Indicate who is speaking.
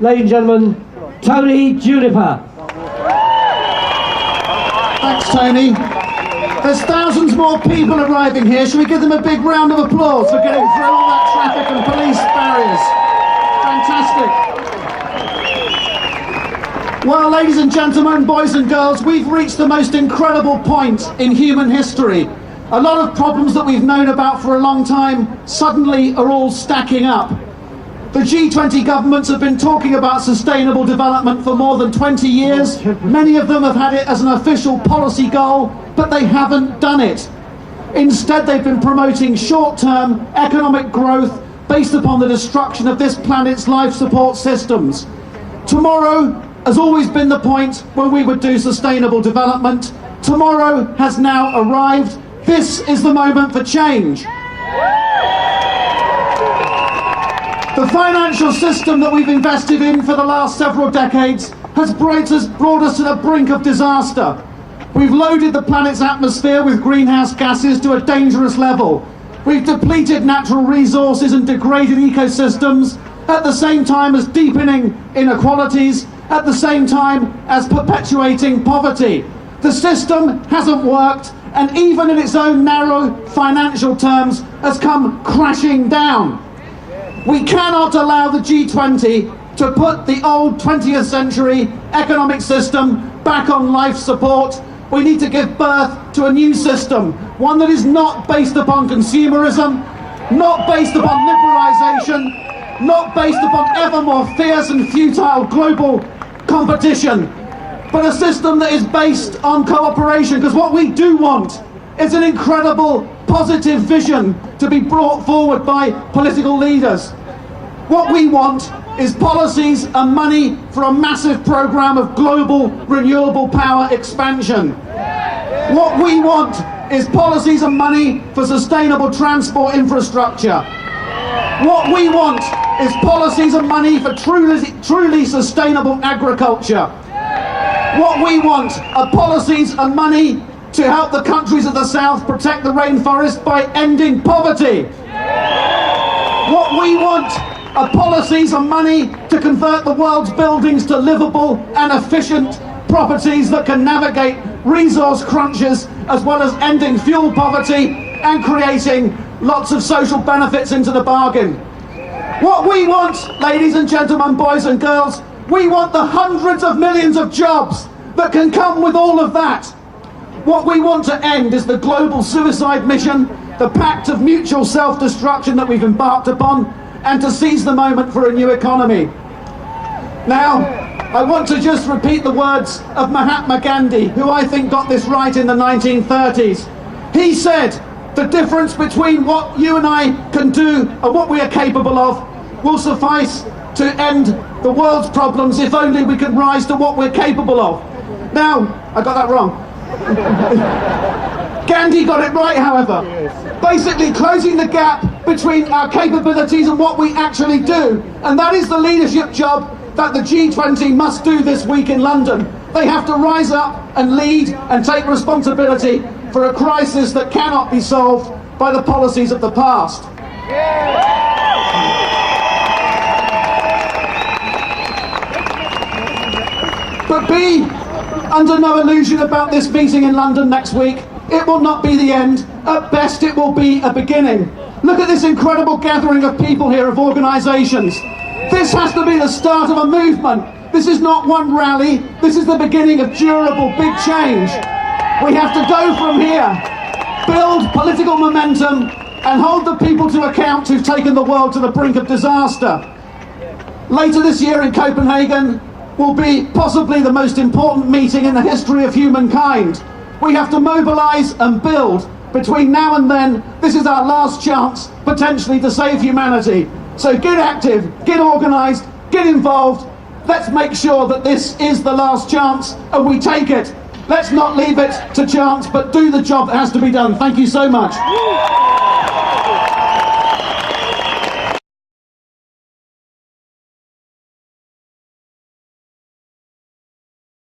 Speaker 1: ladies and gentlemen, Tony Juniper.
Speaker 2: Thanks, Tony. There's thousands more people arriving here. Should we give them a big round of applause for getting through all that traffic and police barriers? Fantastic. Well, ladies and gentlemen, boys and girls, we've reached the most incredible point in human history. A lot of problems that we've known about for a long time suddenly are all stacking up. The G20 governments have been talking about sustainable development for more than 20 years. Many of them have had it as an official policy goal, but they haven't done it. Instead, they've been promoting short-term economic growth based upon the destruction of this planet's life support systems. Tomorrow has always been the point when we would do sustainable development. Tomorrow has now arrived. This is the moment for change. The financial system that we've invested in for the last several decades has brought us to the brink of disaster. We've loaded the planet's atmosphere with greenhouse gases to a dangerous level. We've depleted natural resources and degraded ecosystems, at the same time as deepening inequalities, at the same time as perpetuating poverty. The system hasn't worked, and even in its own narrow financial terms has come crashing down. We cannot allow the G20 to put the old 20th century economic system back on life support. We need to give birth to a new system, one that is not based upon consumerism, not based upon liberalisation, not based upon ever more fierce and futile global competition, but a system that is based on cooperation, because what we do want is an incredible positive vision to be brought forward by political leaders. What we want is policies and money for a massive programme of global renewable power expansion. What we want is policies and money for sustainable transport infrastructure. What we want is policies and money for truly sustainable agriculture. What we want are policies and money to help the countries of the South protect the rainforest by ending poverty. What we want are policies and money to convert the world's buildings to livable and efficient properties that can navigate resource crunches, as well as ending fuel poverty and creating lots of social benefits into the bargain. What we want, ladies and gentlemen, boys and girls, we want the hundreds of millions of jobs that can come with all of that. What we want to end is the global suicide mission, the pact of mutual self-destruction that we've embarked upon, and to seize the moment for a new economy. Now, I want to just repeat the words of Mahatma Gandhi, who I think got this right in the 1930s. He said, the difference between what you and I can do and what we are capable of will suffice to end the world's problems if only we can rise to what we're capable of. Now, I got that wrong. Gandhi got it right, however. Basically closing the gap between our capabilities and what we actually do. And that is the leadership job that the G20 must do this week in London. They have to rise up and lead and take responsibility for a crisis that cannot be solved by the policies of the past. But be under no illusion about this meeting in London next week. It will not be the end. At best, it will be a beginning. Look at this incredible gathering of people here, of organisations. This has to be the start of a movement. This is not one rally. This is the beginning of durable, big change. We have to go from here, build political momentum, and hold the people to account who've taken the world to the brink of disaster. Later this year in Copenhagen will be possibly the most important meeting in the history of humankind. We have to mobilise and build. Between now and then, this is our last chance, potentially, to save humanity. So get active, get organised, get involved. Let's make sure that this is the last chance and we take it. Let's not leave it to chance, but do the job that has to be done. Thank you so much.